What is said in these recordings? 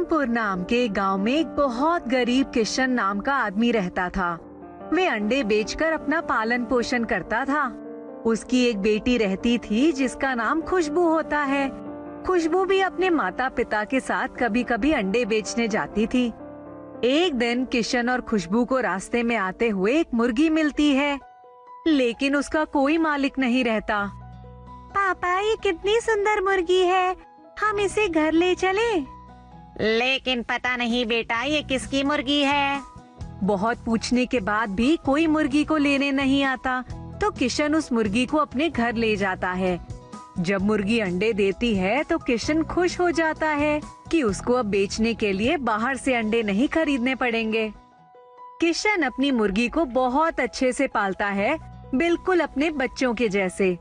रामपुर नाम के गांव में एक बहुत गरीब किशन नाम का आदमी रहता था। वे अंडे बेचकर अपना पालन पोषण करता था। उसकी एक बेटी रहती थी जिसका नाम खुशबू होता है। खुशबू भी अपने माता पिता के साथ कभी कभी अंडे बेचने जाती थी। एक दिन किशन और खुशबू को रास्ते में आते हुए एक मुर्गी मिलती है, लेकिन उसका कोई मालिक नहीं रहता। पापा, ये कितनी सुंदर मुर्गी है, हम इसे घर ले चले। लेकिन पता नहीं बेटा, ये किसकी मुर्गी है। बहुत पूछने के बाद भी कोई मुर्गी को लेने नहीं आता, तो किशन उस मुर्गी को अपने घर ले जाता है। जब मुर्गी अंडे देती है तो किशन खुश हो जाता है कि उसको अब बेचने के लिए बाहर से अंडे नहीं खरीदने पड़ेंगे। किशन अपनी मुर्गी को बहुत अच्छे से पालता है, बिल्कुल अपने बच्चों के जैसे।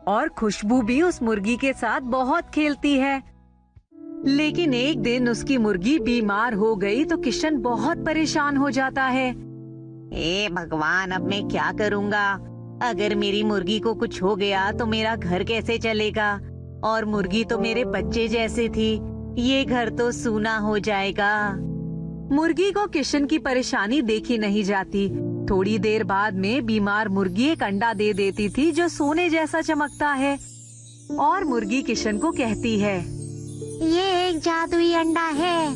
और खुशबू भी उस मुर्गी के साथ बहुत खेलती है। लेकिन एक दिन उसकी मुर्गी बीमार हो गई तो किशन बहुत परेशान हो जाता है। हे भगवान, अब मैं क्या करूँगा। अगर मेरी मुर्गी को कुछ हो गया तो मेरा घर कैसे चलेगा। और मुर्गी तो मेरे बच्चे जैसे थी, ये घर तो सूना हो जाएगा। मुर्गी को किशन की परेशानी देखी नहीं जाती। थोड़ी देर बाद में बीमार मुर्गी एक अंडा दे देती थी जो सोने जैसा चमकता है। और मुर्गी किशन को कहती है, ये एक जादुई अंडा है,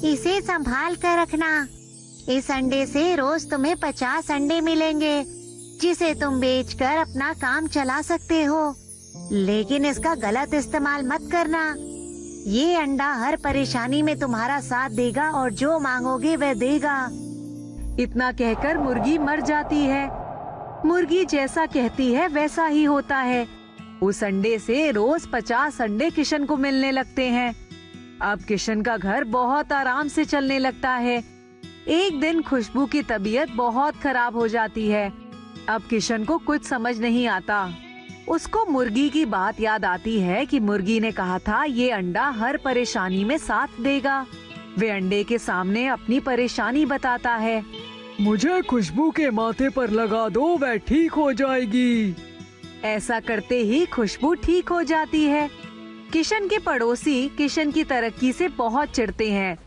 इसे संभाल कर रखना। इस अंडे से रोज तुम्हें 50 अंडे मिलेंगे, जिसे तुम बेचकर अपना काम चला सकते हो। लेकिन इसका गलत इस्तेमाल मत करना। ये अंडा हर परेशानी में तुम्हारा साथ देगा और जो मांगोगे वह देगा। इतना कहकर मुर्गी मर जाती है। मुर्गी जैसा कहती है वैसा ही होता है। उस अंडे से रोज 50 अंडे किशन को मिलने लगते हैं। अब किशन का घर बहुत आराम से चलने लगता है। एक दिन खुशबू की तबीयत बहुत खराब हो जाती है। अब किशन को कुछ समझ नहीं आता। उसको मुर्गी की बात याद आती है कि मुर्गी ने कहा था ये अंडा हर परेशानी में साथ देगा। वे अंडे के सामने अपनी परेशानी बताता है। मुझे खुशबू के माथे पर लगा दो, वह ठीक हो जाएगी। ऐसा करते ही खुशबू ठीक हो जाती है। किशन के पड़ोसी किशन की तरक्की से बहुत चिढ़ते हैं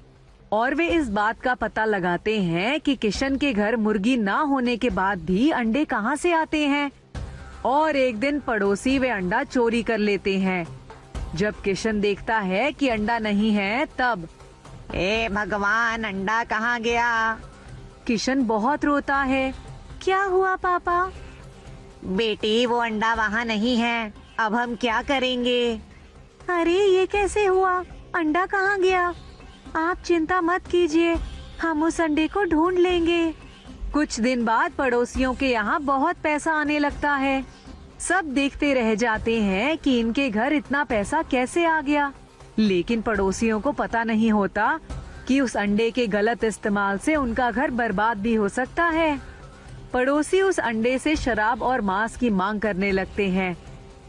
और वे इस बात का पता लगाते हैं कि किशन के घर मुर्गी ना होने के बाद भी अंडे कहां से आते हैं। और एक दिन पड़ोसी वे अंडा चोरी कर लेते हैं। जब किशन देखता है कि अंडा नहीं है तब, हे भगवान, अंडा कहाँ गया। किशन बहुत रोता है। क्या हुआ पापा? बेटी, वो अंडा वहाँ नहीं है, अब हम क्या करेंगे। अरे ये कैसे हुआ, अंडा कहाँ गया? आप चिंता मत कीजिए, हम उस अंडे को ढूंढ लेंगे। कुछ दिन बाद पड़ोसियों के यहाँ बहुत पैसा आने लगता है। सब देखते रह जाते हैं कि इनके घर इतना पैसा कैसे आ गया। लेकिन पड़ोसियों को पता नहीं होता कि उस अंडे के गलत इस्तेमाल से उनका घर बर्बाद भी हो सकता है। पड़ोसी उस अंडे से शराब और मांस की मांग करने लगते हैं।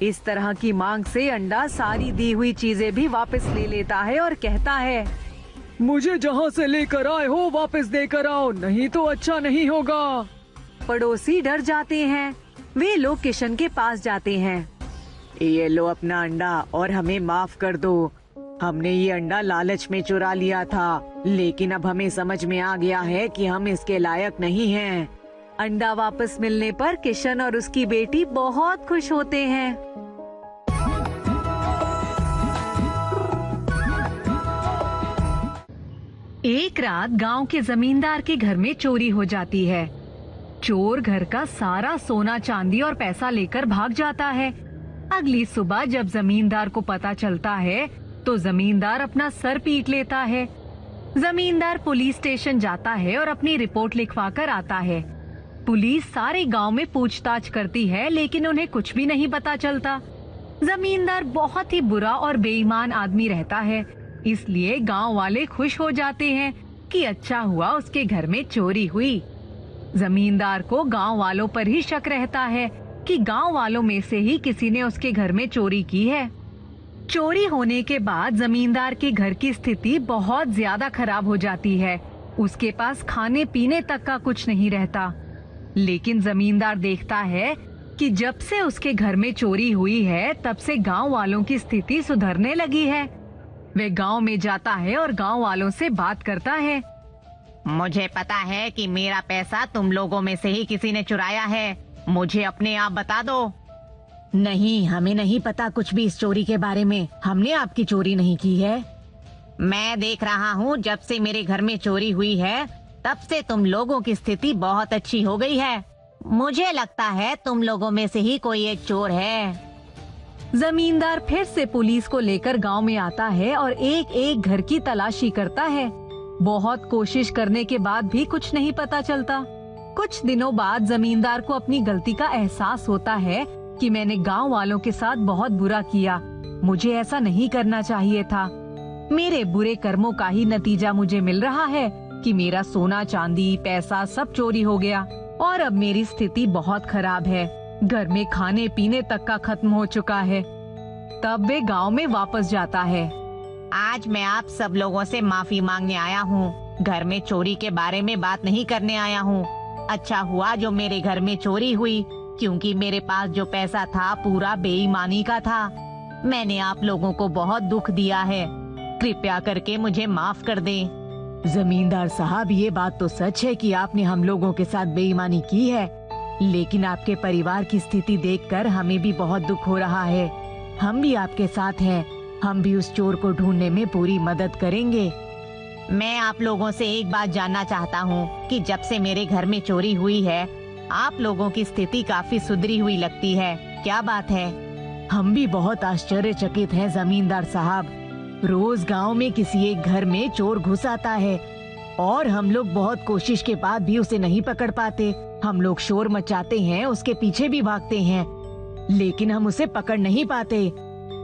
इस तरह की मांग से अंडा सारी दी हुई चीजें भी वापस ले लेता है और कहता है, मुझे जहाँ से लेकर आए हो वापस देकर आओ, नहीं तो अच्छा नहीं होगा। पड़ोसी डर जाते हैं। वे लोग किशन के पास जाते हैं। ये लो अपना अंडा और हमें माफ कर दो। हमने ये अंडा लालच में चुरा लिया था, लेकिन अब हमें समझ में आ गया है कि हम इसके लायक नहीं हैं। अंडा वापस मिलने पर किशन और उसकी बेटी बहुत खुश होते हैं। एक रात गांव के जमींदार के घर में चोरी हो जाती है। चोर घर का सारा सोना चांदी और पैसा लेकर भाग जाता है। अगली सुबह जब जमींदार को पता चलता है तो जमींदार अपना सर पीट लेता है। जमींदार पुलिस स्टेशन जाता है और अपनी रिपोर्ट लिखवा कर आता है। पुलिस सारे गांव में पूछताछ करती है, लेकिन उन्हें कुछ भी नहीं पता चलता। जमींदार बहुत ही बुरा और बेईमान आदमी रहता है, इसलिए गांव वाले खुश हो जाते हैं कि अच्छा हुआ उसके घर में चोरी हुई। जमींदार को गांव वालों पर ही शक रहता है कि गांव वालों में से ही किसी ने उसके घर में चोरी की है। चोरी होने के बाद जमींदार के घर की स्थिति बहुत ज्यादा खराब हो जाती है। उसके पास खाने पीने तक का कुछ नहीं रहता। लेकिन जमींदार देखता है कि जब से उसके घर में चोरी हुई है तब से गांव वालों की स्थिति सुधरने लगी है। वे गांव में जाता है और गांव वालों से बात करता है। मुझे पता है कि मेरा पैसा तुम लोगों में से ही किसी ने चुराया है। मुझे अपने आप बता दो। नहीं, हमें नहीं पता कुछ भी इस चोरी के बारे में। हमने आपकी चोरी नहीं की है। मैं देख रहा हूँ जब से मेरे घर में चोरी हुई है तब से तुम लोगों की स्थिति बहुत अच्छी हो गई है। मुझे लगता है तुम लोगों में से ही कोई एक चोर है। जमींदार फिर से पुलिस को लेकर गांव में आता है और एक एक घर की तलाशी करता है। बहुत कोशिश करने के बाद भी कुछ नहीं पता चलता। कुछ दिनों बाद जमींदार को अपनी गलती का एहसास होता है कि मैंने गांव वालों के साथ बहुत बुरा किया। मुझे ऐसा नहीं करना चाहिए था। मेरे बुरे कर्मों का ही नतीजा मुझे मिल रहा है कि मेरा सोना चांदी पैसा सब चोरी हो गया और अब मेरी स्थिति बहुत खराब है। घर में खाने पीने तक का खत्म हो चुका है। तब वे गांव में वापस जाता है। आज मैं आप सब लोगों से माफी मांगने आया हूँ। घर में चोरी के बारे में बात नहीं करने आया हूँ। अच्छा हुआ जो मेरे घर में चोरी हुई, क्योंकि मेरे पास जो पैसा था पूरा बेईमानी का था। मैंने आप लोगों को बहुत दुख दिया है। कृपया करके मुझे माफ कर दें। जमींदार साहब, ये बात तो सच है कि आपने हम लोगों के साथ बेईमानी की है, लेकिन आपके परिवार की स्थिति देखकर हमें भी बहुत दुख हो रहा है। हम भी आपके साथ हैं। हम भी उस चोर को ढूंढने में पूरी मदद करेंगे। मैं आप लोगों से एक बात जानना चाहता हूँ कि जब से मेरे घर में चोरी हुई है आप लोगों की स्थिति काफी सुधरी हुई लगती है। क्या बात है? हम भी बहुत आश्चर्यचकित हैं जमींदार साहब। रोज गांव में किसी एक घर में चोर घुस आता है और हम लोग बहुत कोशिश के बाद भी उसे नहीं पकड़ पाते। हम लोग शोर मचाते हैं, उसके पीछे भी भागते हैं, लेकिन हम उसे पकड़ नहीं पाते।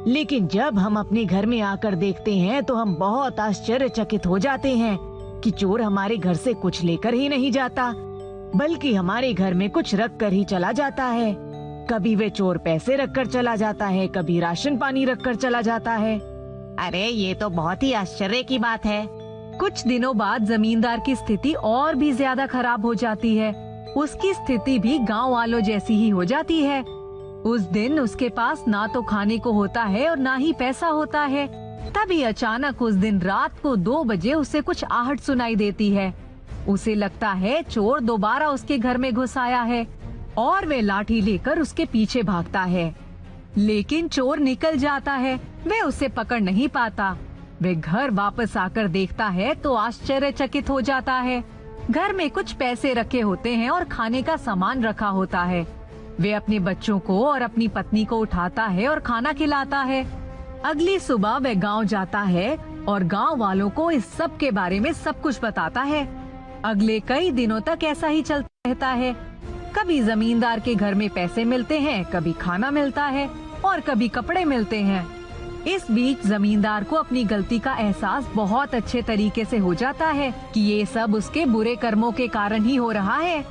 लेकिन जब हम अपने घर में आकर देखते हैं तो हम बहुत आश्चर्यचकित हो जाते हैं कि चोर हमारे घर से कुछ लेकर ही नहीं जाता, बल्कि हमारे घर में कुछ रख कर ही चला जाता है। कभी वे चोर पैसे रख कर चला जाता है, कभी राशन पानी रख कर चला जाता है। अरे ये तो बहुत ही आश्चर्य की बात है। कुछ दिनों बाद जमींदार की स्थिति और भी ज्यादा खराब हो जाती है। उसकी स्थिति भी गांव वालों जैसी ही हो जाती है। उस दिन उसके पास ना तो खाने को होता है और ना ही पैसा होता है। तभी अचानक उस दिन रात को 2 बजे उसे कुछ आहट सुनाई देती है। उसे लगता है चोर दोबारा उसके घर में घुस आया है और वे लाठी लेकर उसके पीछे भागता है, लेकिन चोर निकल जाता है। वे उसे पकड़ नहीं पाता। वे घर वापस आकर देखता है तो आश्चर्यचकित हो जाता है। घर में कुछ पैसे रखे होते हैं और खाने का सामान रखा होता है। वे अपने बच्चों को और अपनी पत्नी को उठाता है और खाना खिलाता है। अगली सुबह वह गांव जाता है और गांव वालों को इस सब के बारे में सब कुछ बताता है। अगले कई दिनों तक ऐसा ही चलता रहता है। कभी जमींदार के घर में पैसे मिलते हैं, कभी खाना मिलता है और कभी कपड़े मिलते हैं। इस बीच जमींदार को अपनी गलती का एहसास बहुत अच्छे तरीके से हो जाता है कि ये सब उसके बुरे कर्मों के कारण ही हो रहा है।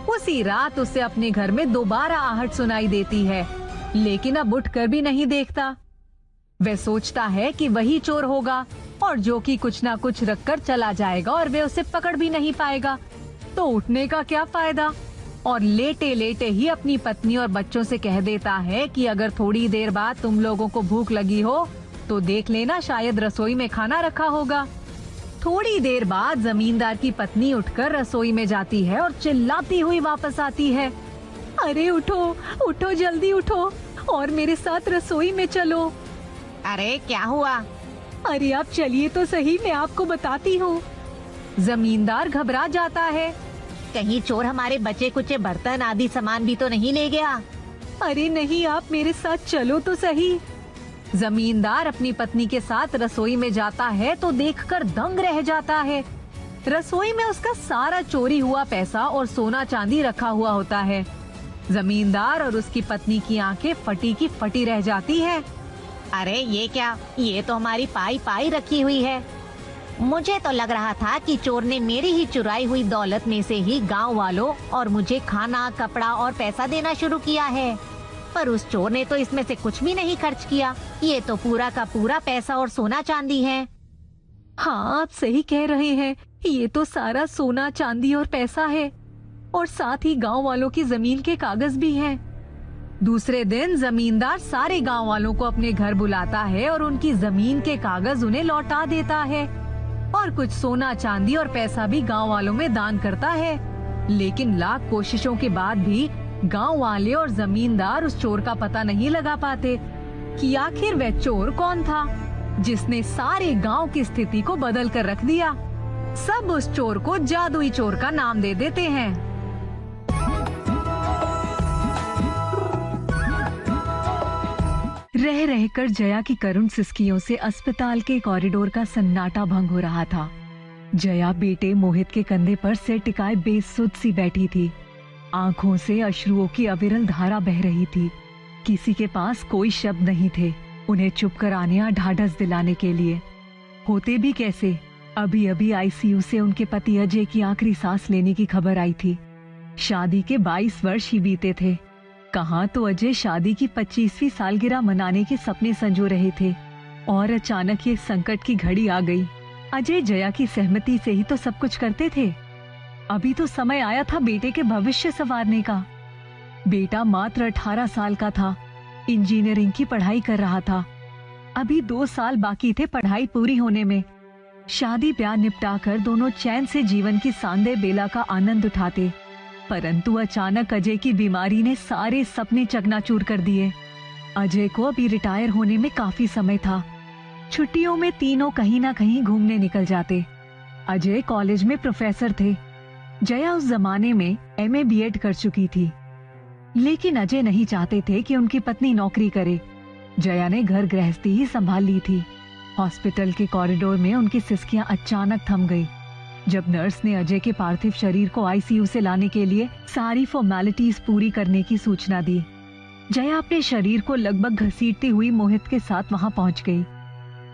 उसी रात उसे अपने घर में दोबारा आहट सुनाई देती है, लेकिन अब उठकर भी नहीं देखता। वह सोचता है कि वही चोर होगा और जो कि कुछ ना कुछ रखकर चला जाएगा और वे उसे पकड़ भी नहीं पाएगा, तो उठने का क्या फायदा। और लेटे लेटे ही अपनी पत्नी और बच्चों से कह देता है कि अगर थोड़ी देर बाद तुम लोगों को भूख लगी हो तो देख लेना, शायद रसोई में खाना रखा होगा। थोड़ी देर बाद जमींदार की पत्नी उठकर रसोई में जाती है और चिल्लाती हुई वापस आती है। अरे उठो उठो, जल्दी उठो और मेरे साथ रसोई में चलो। अरे क्या हुआ? अरे आप चलिए तो सही, मैं आपको बताती हूँ। जमींदार घबरा जाता है। कहीं चोर हमारे बचे कुचे बर्तन आदि सामान भी तो नहीं ले गया? अरे नहीं, आप मेरे साथ चलो तो सही। जमींदार अपनी पत्नी के साथ रसोई में जाता है तो देखकर दंग रह जाता है। रसोई में उसका सारा चोरी हुआ पैसा और सोना चांदी रखा हुआ होता है। जमींदार और उसकी पत्नी की आंखें फटी की फटी रह जाती है। अरे ये क्या? ये तो हमारी पाई पाई रखी हुई है। मुझे तो लग रहा था कि चोर ने मेरी ही चुराई हुई दौलत में से ही गांव वालों और मुझे खाना कपड़ा और पैसा देना शुरू किया है, पर उस चोर ने तो इसमें से कुछ भी नहीं खर्च किया। ये तो पूरा का पूरा पैसा और सोना चांदी है। हाँ, आप सही कह रहे हैं, ये तो सारा सोना चांदी और पैसा है और साथ ही गांव वालों की जमीन के कागज भी हैं। दूसरे दिन जमींदार सारे गांव वालों को अपने घर बुलाता है और उनकी जमीन के कागज उन्हें लौटा देता है और कुछ सोना चांदी और पैसा भी गांव वालों में दान करता है। लेकिन लाख कोशिशों के बाद भी गांव वाले और जमींदार उस चोर का पता नहीं लगा पाते कि आखिर वह चोर कौन था जिसने सारे गांव की स्थिति को बदल कर रख दिया। सब उस चोर को जादुई चोर का नाम दे देते हैं। रह रहकर जया की करुण सिसकियों से अस्पताल के कॉरिडोर का सन्नाटा भंग हो रहा था। जया बेटे मोहित के कंधे पर सिर टिकाए बेसुध सी बैठी थी। आंखों से अश्रुओं की अविरल धारा बह रही थी। किसी के पास कोई शब्द नहीं थे उन्हें चुप कराने या ढाढ़स दिलाने के लिए। होते भी कैसे? अभी अभी आईसीयू से उनके पति अजय की आखिरी सांस लेने की खबर आई थी। शादी के 22 वर्ष ही बीते थे। कहाँ तो अजय शादी की 25वीं सालगिरह मनाने के सपने संजो रहे थे और अचानक ये संकट की घड़ी आ गई। अजय जया की सहमति से ही तो सब कुछ करते थे। अभी तो समय आया था बेटे के भविष्य संवारने का। बेटा मात्र 18 साल का था, इंजीनियरिंग की पढ़ाई कर रहा था। अभी 2 साल बाकी थे पढ़ाई पूरी होने में। शादी ब्याह निपटा कर दोनों चैन से जीवन की सांदे बेला का आनंद उठाते, परंतु अचानक अजय की बीमारी ने सारे सपने चकनाचूर कर दिए। अजय को अभी रिटायर होने में काफी समय था। छुट्टियों में तीनों कहीं ना कहीं घूमने निकल जाते। अजय कॉलेज में प्रोफेसर थे। जया उस जमाने में एमए बीएड कर चुकी थी। लेकिन अजय नहीं चाहते थे कि उनकी पत्नी नौकरी करे। जया ने घर गृहस्थी ही संभाल ली थी। हॉस्पिटल के कॉरिडोर में उनकी सिसकियां अचानक थम गई जब नर्स ने अजय के पार्थिव शरीर को आईसीयू से लाने के लिए सारी फॉर्मेलिटीज पूरी करने की सूचना दी। जया अपने शरीर को लगभग घसीटती हुई मोहित के साथ वहां पहुंच गई।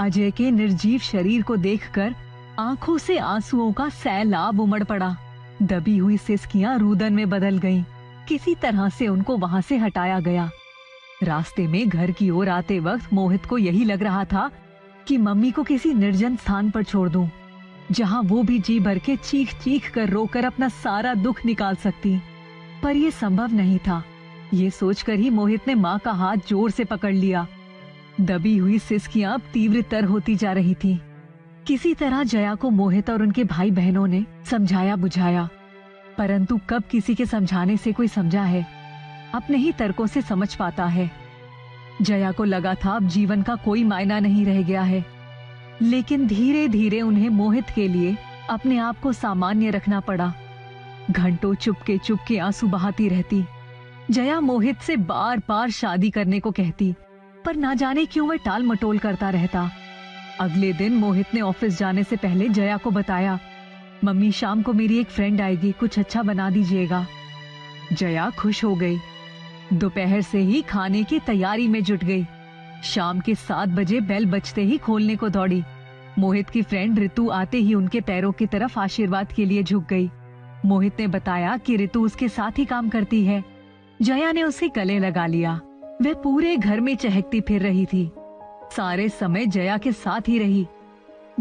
अजय के निर्जीव शरीर को देखकर आंखों से आंसुओं का सैलाब उमड़ पड़ा। दबी हुई सिसकियां रुदन में बदल गईं। किसी तरह से उनको वहां से हटाया गया। रास्ते में घर की ओर आते वक्त मोहित को यही लग रहा था कि मम्मी को किसी निर्जन स्थान पर छोड़ दूं, जहां वो भी जी भर के चीख चीख कर रोकर अपना सारा दुख निकाल सकती। पर यह संभव नहीं था। ये सोचकर ही मोहित ने माँ का हाथ जोर से पकड़ लिया। दबी हुई सिसकियां अब तीव्रतर होती जा रही थी। किसी तरह जया को मोहित और उनके भाई बहनों ने समझाया बुझाया, परंतु कब किसी के समझाने से कोई समझा है? अपने ही तर्कों से समझ पाता है। जया को लगा था अब जीवन का कोई मायना नहीं रह गया है। लेकिन धीरे धीरे उन्हें मोहित के लिए अपने आप को सामान्य रखना पड़ा। घंटों चुपके आंसू बहाती रहती। जया मोहित से बार बार शादी करने को कहती, पर ना जाने क्यों वह टाल मटोल करता रहता। अगले दिन मोहित ने ऑफिस जाने से पहले जया को बताया, मम्मी शाम को मेरी एक फ्रेंड आएगी, कुछ अच्छा बना दीजिएगा। जया खुश हो गई। दोपहर से ही खाने की तैयारी में जुट गई। शाम के 7 बजे बेल बजते ही खोलने को दौड़ी। मोहित की फ्रेंड ऋतु आते ही उनके पैरों की तरफ आशीर्वाद के लिए झुक गई। मोहित ने बताया कि ऋतु उसके साथ ही काम करती है। जया ने उसे गले लगा लिया। वह पूरे घर में चहकती फिर रही थी। सारे समय जया के साथ ही रही।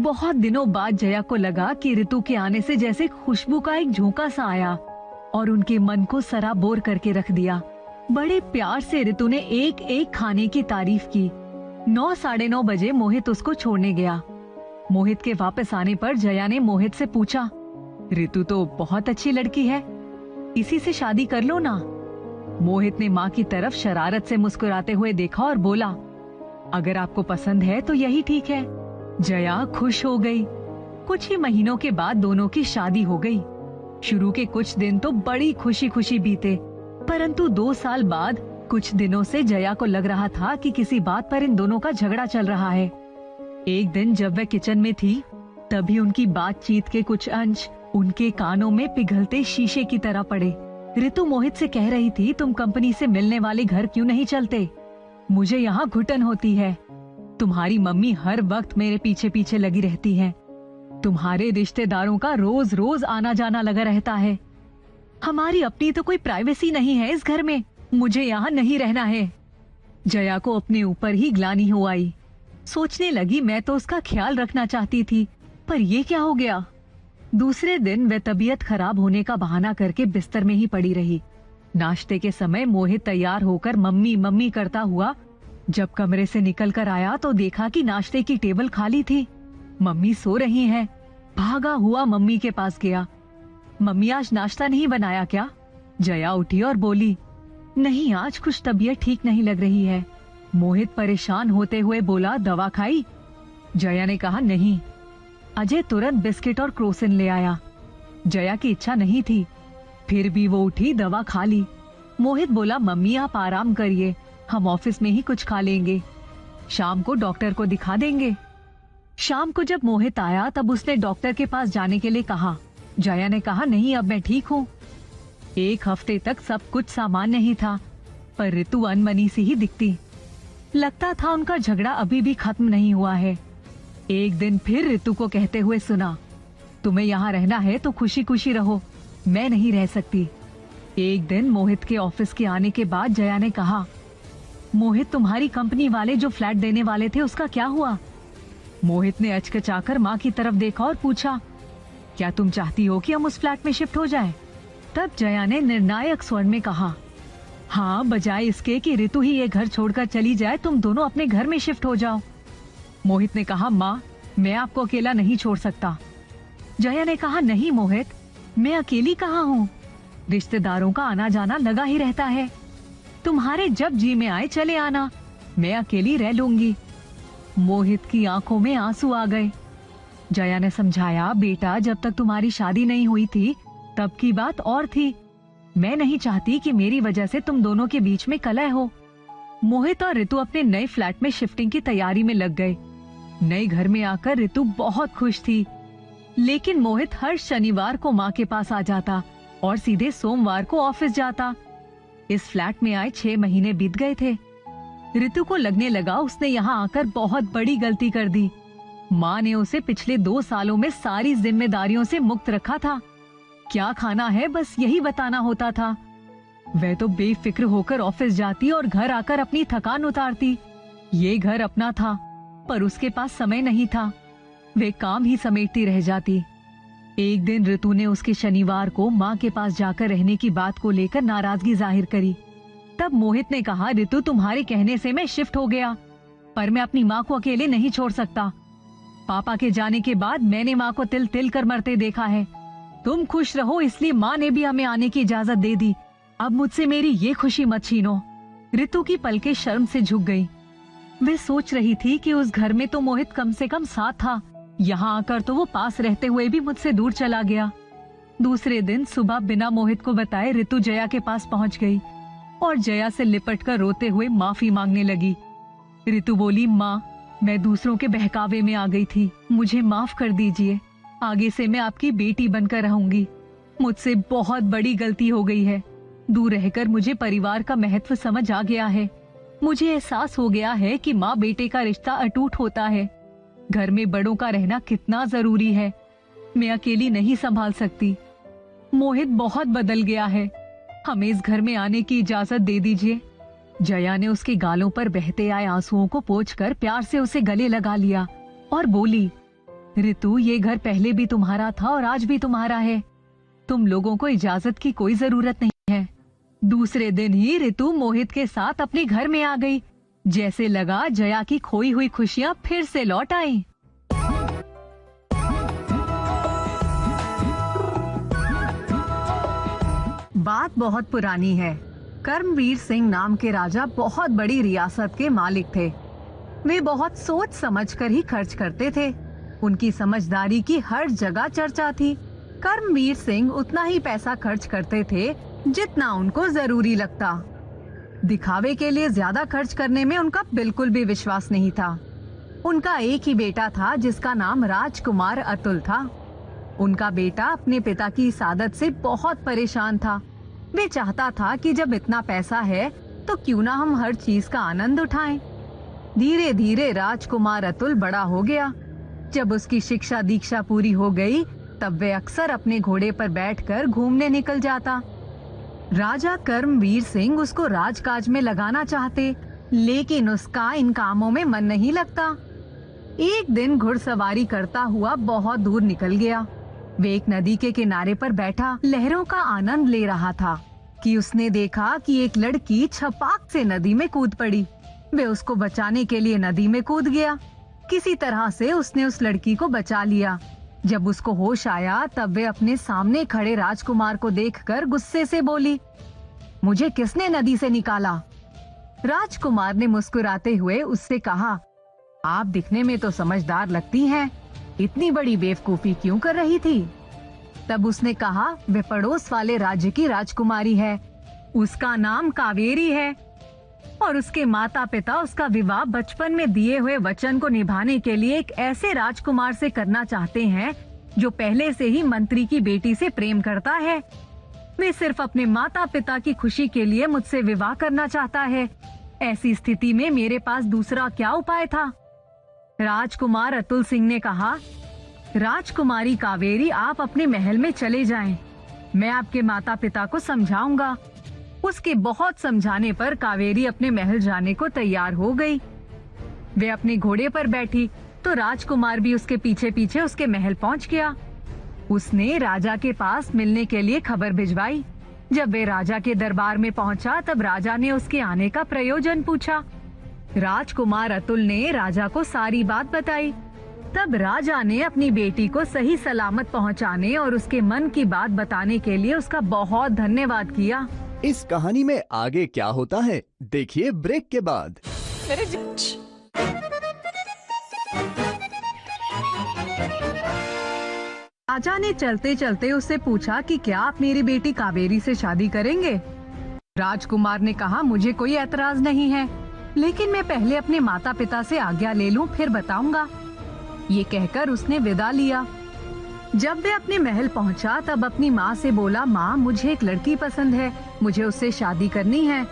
बहुत दिनों बाद जया को लगा कि ऋतु के आने से जैसे खुशबू का एक झोंका सा आया और उनके मन को सराबोर करके रख दिया। बड़े प्यार से ऋतु ने एक एक खाने की तारीफ की। 9 साढ़े 9 बजे मोहित उसको छोड़ने गया। मोहित के वापस आने पर जया ने मोहित से पूछा, ऋतु तो बहुत अच्छी लड़की है, इसी से शादी कर लो ना। मोहित ने माँ की तरफ शरारत से मुस्कुराते हुए देखा और बोला, अगर आपको पसंद है तो यही ठीक है। जया खुश हो गई। कुछ ही महीनों के बाद दोनों की शादी हो गई। शुरू के कुछ दिन तो बड़ी खुशी खुशी बीते, परंतु 2 साल बाद कुछ दिनों से जया को लग रहा था कि किसी बात पर इन दोनों का झगड़ा चल रहा है। एक दिन जब वह किचन में थी, तभी उनकी बातचीत के कुछ अंश उनके कानों में पिघलते शीशे की तरह पड़े। ऋतु मोहित से कह रही थी, तुम कंपनी से मिलने वाले घर क्यों नहीं चलते? मुझे यहाँ घुटन होती है। तुम्हारी मम्मी हर वक्त मेरे पीछे पीछे लगी रहती है। तुम्हारे रिश्तेदारों का रोज रोज आना जाना लगा रहता है। हमारी अपनी तो कोई प्राइवेसी नहीं है इस घर में। मुझे यहाँ नहीं रहना है। जया को अपने ऊपर ही ग्लानि हो आई। सोचने लगी, मैं तो उसका ख्याल रखना चाहती थी, पर ये क्या हो गया। दूसरे दिन वह तबीयत खराब होने का बहाना करके बिस्तर में ही पड़ी रही। नाश्ते के समय मोहित तैयार होकर मम्मी मम्मी करता हुआ जब कमरे से निकल कर आया तो देखा कि नाश्ते की टेबल खाली थी। मम्मी सो रही हैं। भागा हुआ मम्मी के पास गया। मम्मी, आज नाश्ता नहीं बनाया क्या? जया उठी और बोली, नहीं, आज कुछ तबीयत ठीक नहीं लग रही है। मोहित परेशान होते हुए बोला, दवा खाई? जया ने कहा, नहीं। अजय तुरंत बिस्किट और क्रोसिन ले आया। जया की इच्छा नहीं थी, फिर भी वो उठी, दवा खा ली। मोहित बोला, मम्मी आप आराम करिए, हम ऑफिस में ही कुछ खा लेंगे, शाम को डॉक्टर को दिखा देंगे। शाम को जब मोहित आया तब उसने डॉक्टर के पास जाने के लिए कहा। जया ने कहा, नहीं, अब मैं ठीक हूँ। एक हफ्ते तक सब कुछ सामान्य ही था, पर ऋतु अनमनी सी ही दिखती। लगता था उनका झगड़ा अभी भी खत्म नहीं हुआ है। एक दिन फिर ऋतु को कहते हुए सुना, तुम्हें यहाँ रहना है तो खुशी खुशी रहो, मैं नहीं रह सकती। एक दिन मोहित के ऑफिस के आने के बाद जया ने कहा, मोहित, तुम्हारी कंपनी वाले जो फ्लैट देने वाले थे उसका क्या हुआ? मोहित ने अचकचाकर माँ की तरफ देखा और पूछा, क्या तुम चाहती हो कि हम उस फ्लैट में शिफ्ट हो जाएं? तब जया ने निर्णायक स्वर में कहा, हाँ, बजाय इसके कि ऋतु ही ये घर छोड़कर चली जाए, तुम दोनों अपने घर में शिफ्ट हो जाओ। मोहित ने कहा, माँ, मैं आपको अकेला नहीं छोड़ सकता। जया ने कहा, नहीं मोहित, मैं अकेली कहाँ हूँ, रिश्तेदारों का आना जाना लगा ही रहता है। तुम्हारे जब जी में आए चले आना, मैं अकेली रह लूंगी। मोहित की आंखों में आंसू आ गए। जया ने समझाया, बेटा, जब तक तुम्हारी शादी नहीं हुई थी तब की बात और थी। मैं नहीं चाहती कि मेरी वजह से तुम दोनों के बीच में कलह हो। मोहित और ऋतु अपने नए फ्लैट में शिफ्टिंग की तैयारी में लग गए। नए घर में आकर ऋतु बहुत खुश थी, लेकिन मोहित हर शनिवार को माँ के पास आ जाता और सीधे सोमवार को ऑफिस जाता। इस फ्लैट में आए 6 महीने बीत गए थे। ऋतु को लगने लगा उसने यहाँ आकर बहुत बड़ी गलती कर दी। माँ ने उसे पिछले 2 सालों में सारी जिम्मेदारियों से मुक्त रखा था। क्या खाना है बस यही बताना होता था। वह तो बेफिक्र होकर ऑफिस जाती और घर आकर अपनी थकान उतारती। ये घर अपना था, पर उसके पास समय नहीं था। वे काम ही समेटती रह जाती। एक दिन ऋतु ने उसके शनिवार को माँ के पास जाकर रहने की बात को लेकर नाराजगी जाहिर करी। तब मोहित ने कहा, ऋतु, तुम्हारे कहने से मैं शिफ्ट हो गया, पर मैं अपनी माँ को अकेले नहीं छोड़ सकता। पापा के जाने के बाद मैंने माँ को तिल तिल कर मरते देखा है। तुम खुश रहो इसलिए माँ ने भी हमें आने की इजाजत दे दी। अब मुझसे मेरी ये खुशी मत छीनो। ऋतु की पलकें शर्म से झुक गई। वे सोच रही थी कि उस घर में तो मोहित कम से कम साथ था, यहाँ आकर तो वो पास रहते हुए भी मुझसे दूर चला गया। दूसरे दिन सुबह बिना मोहित को बताए ऋतु जया के पास पहुँच गई और जया से लिपटकर रोते हुए माफी मांगने लगी। ऋतु बोली, माँ, मैं दूसरों के बहकावे में आ गई थी, मुझे माफ कर दीजिए। आगे से मैं आपकी बेटी बनकर रहूंगी। मुझसे बहुत बड़ी गलती हो गई है। दूर रहकर मुझे परिवार का महत्व समझ आ गया है। मुझे एहसास हो गया है कि माँ बेटे का रिश्ता अटूट होता है। घर में बड़ों का रहना कितना जरूरी है। मैं अकेली नहीं संभाल सकती। मोहित बहुत बदल गया है, हमें इस घर में आने की इजाजत दे दीजिए। जया ने उसके गालों पर बहते आए आंसुओं को पोंछकर प्यार से उसे गले लगा लिया और बोली, ऋतु, ये घर पहले भी तुम्हारा था और आज भी तुम्हारा है। तुम लोगों को इजाजत की कोई जरूरत नहीं है। दूसरे दिन ही ऋतु मोहित के साथ अपने घर में आ गई। जैसे लगा जया की खोई हुई खुशियां फिर से लौट आईं। बात बहुत पुरानी है। कर्मवीर सिंह नाम के राजा बहुत बड़ी रियासत के मालिक थे। वे बहुत सोच समझकर ही खर्च करते थे। उनकी समझदारी की हर जगह चर्चा थी। कर्मवीर सिंह उतना ही पैसा खर्च करते थे जितना उनको जरूरी लगता। दिखावे के लिए ज्यादा खर्च करने में उनका बिल्कुल भी विश्वास नहीं था। उनका एक ही बेटा था जिसका नाम राजकुमार अतुल था। उनका बेटा अपने पिता की इस आदत से बहुत परेशान था। वे चाहता था कि जब इतना पैसा है तो क्यों ना हम हर चीज का आनंद उठाएं। धीरे धीरे राजकुमार अतुल बड़ा हो गया। जब उसकी शिक्षा दीक्षा पूरी हो गई तब वे अक्सर अपने घोड़े पर बैठकर घूमने निकल जाता। राजा कर्मवीर सिंह उसको राजकाज में लगाना चाहते, लेकिन उसका इन कामों में मन नहीं लगता। एक दिन घुड़सवारी करता हुआ बहुत दूर निकल गया। वे एक नदी के किनारे पर बैठा लहरों का आनंद ले रहा था। कि उसने देखा कि एक लड़की छपाक से नदी में कूद पड़ी। वे उसको बचाने के लिए नदी में कूद गया। किसी तरह से उसने उस लड़की को बचा लिया। जब उसको होश आया तब वे अपने सामने खड़े राजकुमार को देखकर गुस्से से बोली, मुझे किसने नदी से निकाला? राजकुमार ने मुस्कुराते हुए उससे कहा, आप दिखने में तो समझदार लगती हैं, इतनी बड़ी बेवकूफी क्यों कर रही थी? तब उसने कहा, वे पड़ोस वाले राज्य की राजकुमारी है, उसका नाम कावेरी है और उसके माता पिता उसका विवाह बचपन में दिए हुए वचन को निभाने के लिए एक ऐसे राजकुमार से करना चाहते हैं जो पहले से ही मंत्री की बेटी से प्रेम करता है। वे सिर्फ अपने माता पिता की खुशी के लिए मुझसे विवाह करना चाहता है। ऐसी स्थिति में मेरे पास दूसरा क्या उपाय था? राजकुमार अतुल सिंह ने कहा, राजकुमारी कावेरी, आप अपने महल में चले जाएं। मैं आपके माता पिता को समझाऊंगा। उसके बहुत समझाने पर कावेरी अपने महल जाने को तैयार हो गई। वे अपने घोड़े पर बैठी तो राजकुमार भी उसके पीछे पीछे उसके महल पहुंच गया। उसने राजा के पास मिलने के लिए खबर भिजवाई। जब वे राजा के दरबार में पहुंचा तब राजा ने उसके आने का प्रयोजन पूछा। राजकुमार अतुल ने राजा को सारी बात बताई। तब राजा ने अपनी बेटी को सही सलामत पहुंचाने और उसके मन की बात बताने के लिए उसका बहुत धन्यवाद किया। इस कहानी में आगे क्या होता है, देखिए ब्रेक के बाद। राजा ने चलते चलते उससे पूछा कि क्या आप मेरी बेटी कावेरी से शादी करेंगे? राजकुमार ने कहा, मुझे कोई एतराज नहीं है, लेकिन मैं पहले अपने माता पिता से आज्ञा ले लूं, फिर बताऊंगा। ये कहकर उसने विदा लिया। जब वे अपने महल पहुंचा तब अपनी माँ से बोला, माँ, मुझे एक लड़की पसंद है, मुझे उससे शादी करनी है।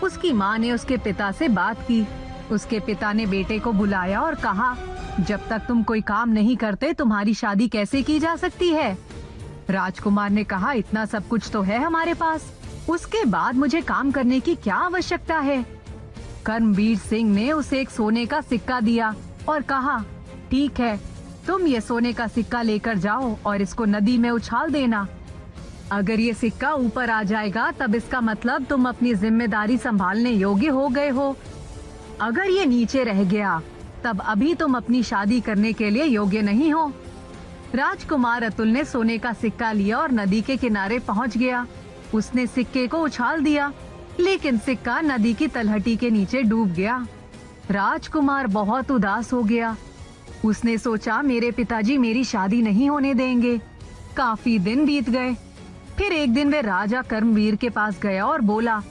उसकी माँ ने उसके पिता से बात की। उसके पिता ने बेटे को बुलाया और कहा, जब तक तुम कोई काम नहीं करते तुम्हारी शादी कैसे की जा सकती है? राजकुमार ने कहा, इतना सब कुछ तो है हमारे पास, उसके बाद मुझे काम करने की क्या आवश्यकता है? कर्मवीर सिंह ने उसे एक सोने का सिक्का दिया और कहा, ठीक है, तुम ये सोने का सिक्का लेकर जाओ और इसको नदी में उछाल देना। अगर ये सिक्का ऊपर आ जाएगा तब इसका मतलब तुम अपनी जिम्मेदारी संभालने योग्य हो गए हो। अगर ये नीचे रह गया तब अभी तुम अपनी शादी करने के लिए योग्य नहीं हो। राजकुमार अतुल ने सोने का सिक्का लिया और नदी के किनारे पहुंच गया। उसने सिक्के को उछाल दिया, लेकिन सिक्का नदी की तलहटी के नीचे डूब गया। राजकुमार बहुत उदास हो गया। उसने सोचा, मेरे पिताजी मेरी शादी नहीं होने देंगे। काफी दिन बीत गए। फिर एक दिन वे राजा कर्मवीर के पास गया और बोला,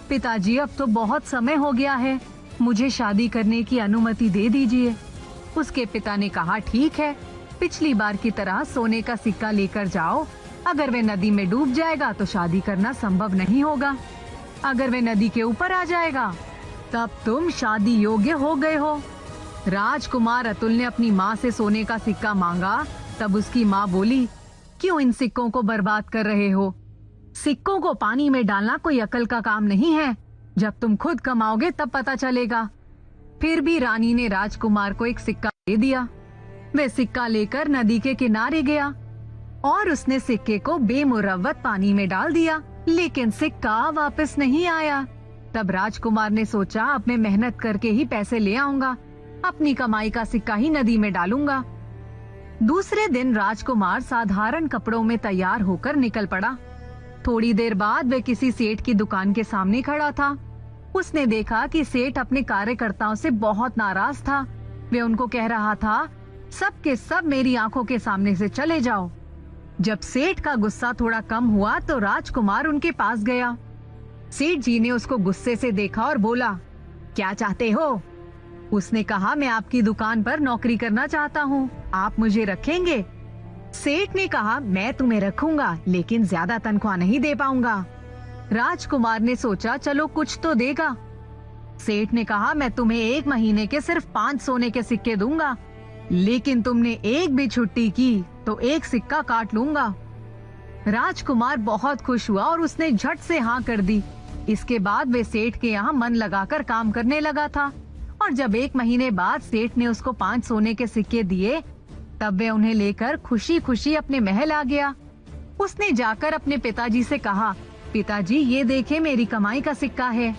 पिताजी, अब तो बहुत समय हो गया है, मुझे शादी करने की अनुमति दे दीजिए। उसके पिता ने कहा, ठीक है, पिछली बार की तरह सोने का सिक्का लेकर जाओ। अगर वे नदी में डूब जाएगा तो शादी करना संभव नहीं होगा। अगर वे नदी के ऊपर आ जाएगा तब तुम शादी योग्य हो गए हो। राजकुमार अतुल ने अपनी माँ से सोने का सिक्का मांगा। तब उसकी माँ बोली, क्यों इन सिक्कों को बर्बाद कर रहे हो? सिक्कों को पानी में डालना कोई अकल का काम नहीं है। जब तुम खुद कमाओगे तब पता चलेगा। फिर भी रानी ने राजकुमार को एक सिक्का दे दिया। वे सिक्का लेकर नदी के किनारे गया और उसने सिक्के को बेमुरव्वत पानी में डाल दिया, लेकिन सिक्का वापस नहीं आया। तब राजकुमार ने सोचा, अब मैं मेहनत करके ही पैसे ले आऊंगा, अपनी कमाई का सिक्का ही नदी में डालूंगा। दूसरे दिन राजकुमार साधारण कपड़ों में तैयार होकर निकल पड़ा। थोड़ी देर बाद वे किसी सेठ की दुकान के सामने खड़ा था। उसने देखा कि सेठ अपने कार्यकर्ताओं से बहुत नाराज था। वे उनको कह रहा था, सब के सब मेरी आंखों के सामने से चले जाओ। जब सेठ का गुस्सा थोड़ा कम हुआ तो राजकुमार उनके पास गया। सेठ जी ने उसको गुस्से से देखा और बोला, क्या चाहते हो? उसने कहा, मैं आपकी दुकान पर नौकरी करना चाहता हूँ, आप मुझे रखेंगे? सेठ ने कहा, मैं तुम्हें रखूंगा, लेकिन ज्यादा तनख्वाह नहीं दे पाऊंगा। राजकुमार ने सोचा, चलो कुछ तो देगा। सेठ ने कहा, मैं तुम्हें 1 महीने के सिर्फ 5 सोने के सिक्के दूंगा, लेकिन तुमने एक भी छुट्टी की तो 1 सिक्का काट लूंगा। राजकुमार बहुत खुश हुआ और उसने झट से हाँ कर दी। इसके बाद वे सेठ के यहाँ मन लगाकर काम करने लगा था और जब 1 महीने बाद सेठ ने उसको 5 सोने के सिक्के दिए तब वे उन्हें लेकर खुशी खुशी अपने महल आ गया। उसने जाकर अपने पिताजी से कहा, पिताजी ये देखे मेरी कमाई का सिक्का है।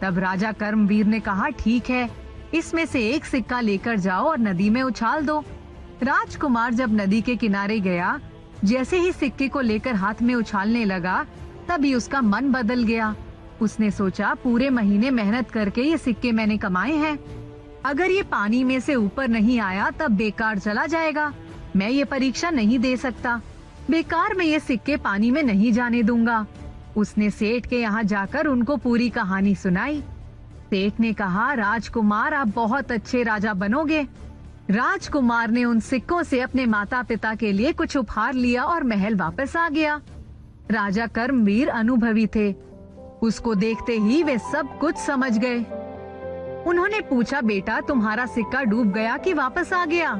तब राजा कर्मवीर ने कहा ठीक है, इसमें से एक सिक्का लेकर जाओ और नदी में उछाल दो। राजकुमार जब नदी के किनारे गया, जैसे ही सिक्के को लेकर हाथ में उछालने लगा, तभी उसका मन बदल गया। उसने सोचा पूरे महीने मेहनत करके ये सिक्के मैंने कमाए हैं, अगर ये पानी में से ऊपर नहीं आया तब बेकार चला जाएगा। मैं ये परीक्षा नहीं दे सकता, बेकार में ये सिक्के पानी में नहीं जाने दूंगा। उसने सेठ के यहाँ जाकर उनको पूरी कहानी सुनाई। सेठ ने कहा राजकुमार आप बहुत अच्छे राजा बनोगे। राजकुमार ने उन सिक्कों से अपने माता पिता के लिए कुछ उपहार लिया और महल वापस आ गया। राजा कर्मवीर अनुभवी थे, उसको देखते ही वे सब कुछ समझ गए। उन्होंने पूछा बेटा तुम्हारा सिक्का डूब गया कि वापस आ गया?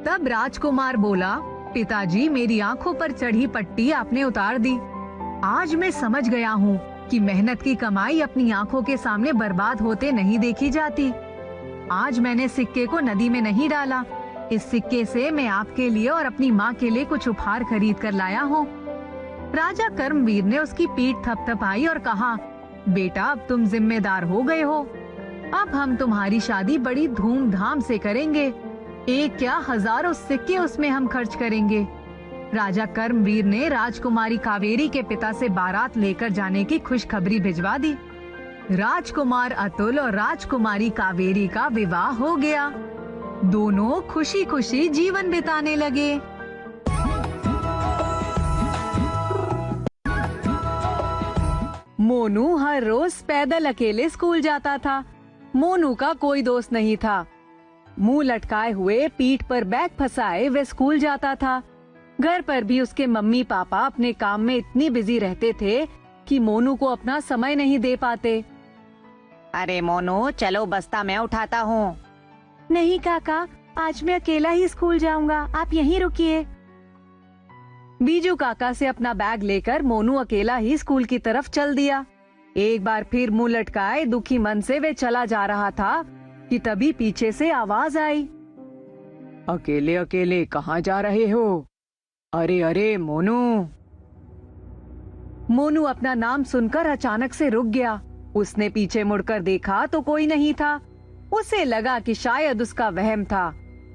तब राजकुमार बोला पिताजी मेरी आंखों पर चढ़ी पट्टी आपने उतार दी। आज मैं समझ गया हूँ कि मेहनत की कमाई अपनी आंखों के सामने बर्बाद होते नहीं देखी जाती। आज मैंने सिक्के को नदी में नहीं डाला, इस सिक्के से मैं आपके लिए और अपनी माँ के लिए कुछ उपहार खरीद कर लाया हूँ। राजा कर्मवीर ने उसकी पीठ थपथपाई और कहा बेटा अब तुम जिम्मेदार हो गए हो, अब हम तुम्हारी शादी बड़ी धूमधाम से करेंगे। एक क्या हजारों सिक्के उसमें हम खर्च करेंगे। राजा कर्मवीर ने राजकुमारी कावेरी के पिता से बारात लेकर जाने की खुशखबरी भिजवा दी। राजकुमार अतुल और राजकुमारी कावेरी का विवाह हो गया। दोनों खुशी खुशी जीवन बिताने लगे। मोनू हर रोज पैदल अकेले स्कूल जाता था। मोनू का कोई दोस्त नहीं था। मुंह लटकाए हुए पीठ पर बैग फंसाए वे स्कूल जाता था। घर पर भी उसके मम्मी पापा अपने काम में इतनी बिजी रहते थे कि मोनू को अपना समय नहीं दे पाते। अरे मोनू चलो बस्ता मैं उठाता हूँ। नहीं काका, आज मैं अकेला ही स्कूल जाऊंगा, आप यहीं रुकिए। बीजू काका से अपना बैग लेकर मोनू अकेला ही स्कूल की तरफ चल दिया। एक बार फिर मुंह लटकाए दुखी मन से वे चला जा रहा था कि तभी पीछे से आवाज आई, अकेले अकेले कहाँ जा रहे हो? अरे अरे मोनू। मोनू अपना नाम सुनकर अचानक से रुक गया। उसने पीछे मुड़कर देखा तो कोई नहीं था। उसे लगा कि शायद उसका वहम था।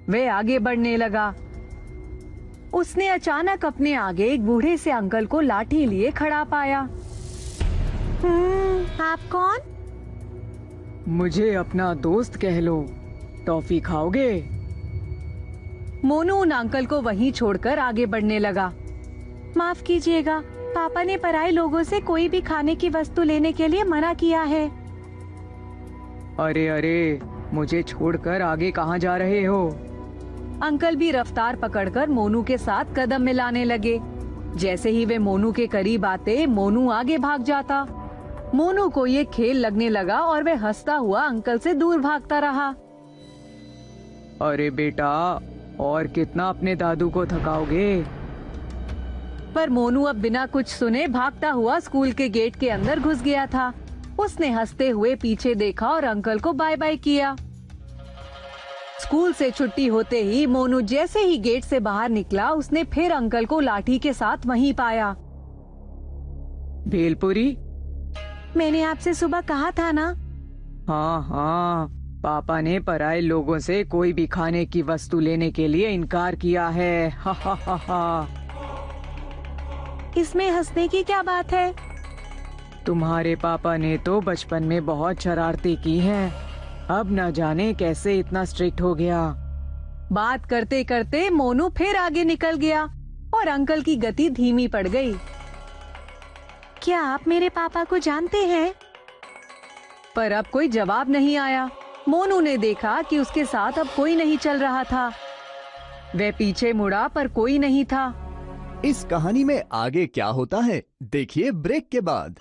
वह आगे बढ़ने लगा। उसने अचानक अपने आगे एक बूढ़े से अंकल को लाठी लिए खड़ा पाया। आप कौन? मुझे अपना दोस्त कह लो, टॉफी खाओगे? मोनू उन अंकल को वहीं छोड़कर आगे बढ़ने लगा। माफ कीजिएगा, पापा ने पराये लोगों से कोई भी खाने की वस्तु लेने के लिए मना किया है। अरे अरे, मुझे छोड़कर आगे कहाँ जा रहे हो? अंकल भी रफ्तार पकड़कर मोनू के साथ कदम मिलाने लगे। जैसे ही वे मोनू के करीब आते, मोनू आगे भाग जाता। मोनू को ये खेल लगने लगा और वह हंसता हुआ अंकल से दूर भागता रहा। अरे बेटा, और कितना अपने दादू को थकाओगे? पर मोनू अब बिना कुछ सुने भागता हुआ स्कूल के गेट के अंदर घुस गया था। उसने हंसते हुए पीछे देखा और अंकल को बाय बाय किया। स्कूल से छुट्टी होते ही मोनू जैसे ही गेट से बाहर निकला, उसने फिर अंकल को लाठी के साथ वहीं पाया। भेलपुरी, मैंने आपसे सुबह कहा था ना। हाँ हाँ, पापा ने पराये लोगों से कोई भी खाने की वस्तु लेने के लिए इनकार किया है। हा हा हा हा। इसमें हंसने की क्या बात है? तुम्हारे पापा ने तो बचपन में बहुत शरारतें की हैं। अब न जाने कैसे इतना स्ट्रिक्ट हो गया। बात करते करते मोनू फिर आगे निकल गया और अंकल की गति धीमी पड़ गई। क्या आप मेरे पापा को जानते हैं? पर अब कोई जवाब नहीं आया। मोनू ने देखा कि उसके साथ अब कोई नहीं चल रहा था। वह पीछे मुड़ा पर कोई नहीं था। इस कहानी में आगे क्या होता है देखिए ब्रेक के बाद।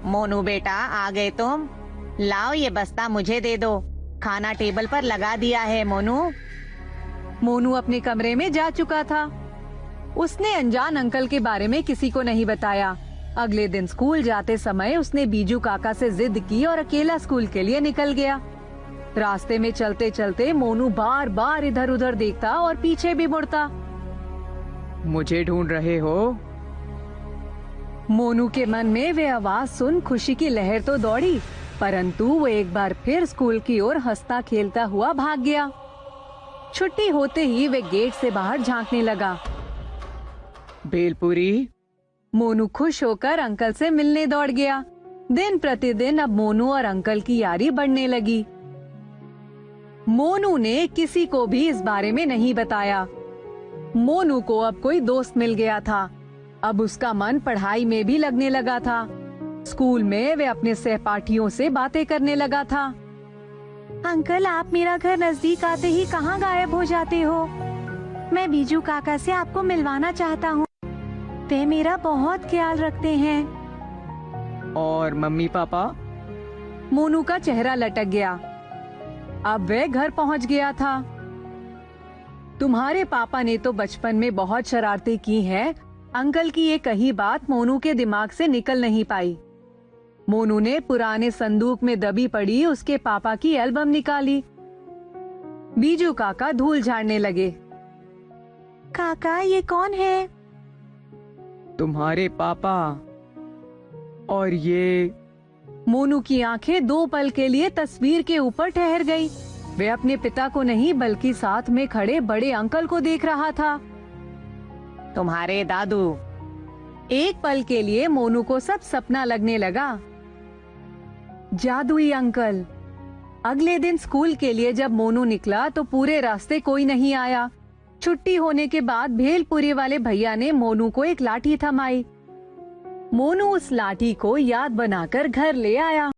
मोनू बेटा आ गए तुम? लाओ ये बस्ता मुझे दे दो, खाना टेबल पर लगा दिया है। मोनू मोनू अपने कमरे में जा चुका था। उसने अनजान अंकल के बारे में किसी को नहीं बताया। अगले दिन स्कूल जाते समय उसने बीजू काका से जिद की और अकेला स्कूल के लिए निकल गया। रास्ते में चलते चलते मोनू बार बार इधर उधर देखता और पीछे भी मुड़ता। मुझे ढूंढ रहे हो? मोनू के मन में वे आवाज सुन खुशी की लहर तो दौड़ी, परंतु वो एक बार फिर स्कूल की ओर हंसता खेलता हुआ भाग गया। छुट्टी होते ही वे गेट से बाहर झांकने लगा। भेलपुरी, मोनू खुश होकर अंकल से मिलने दौड़ गया। दिन प्रतिदिन अब मोनू और अंकल की यारी बढ़ने लगी। मोनू ने किसी को भी इस बारे में नहीं बताया। मोनू को अब कोई दोस्त मिल गया था। अब उसका मन पढ़ाई में भी लगने लगा था। स्कूल में वे अपने सहपाठियों से बातें करने लगा था। अंकल, आप मेरा घर नजदीक आते ही कहाँ गायब हो जाते हो? मैं बीजू काका से आपको मिलवाना चाहता हूँ। वे मेरा बहुत ख्याल रखते हैं। और मम्मी पापा? मोनू का चेहरा लटक गया। अब वह घर पहुंच गया था। तुम्हारे पापा ने तो बचपन में बहुत शरारतें की हैं। अंकल की ये कही बात मोनू के दिमाग से निकल नहीं पाई। मोनू ने पुराने संदूक में दबी पड़ी उसके पापा की एल्बम निकाली। बीजू काका धूल झाड़ने लगे। काका, ये कौन है? तुम्हारे पापा। और ये? मोनू की आंखें 2 पल के लिए तस्वीर के ऊपर ठहर गई। वे अपने पिता को नहीं बल्कि साथ में खड़े बड़े अंकल को देख रहा था। तुम्हारे दादू। एक पल के लिए मोनू को सब सपना लगने लगा। जादुई अंकल। अगले दिन स्कूल के लिए जब मोनू निकला तो पूरे रास्ते कोई नहीं आया। छुट्टी होने के बाद भेलपुरी वाले भैया ने मोनू को एक लाठी थमाई। मोनू उस लाठी को याद बनाकर घर ले आया।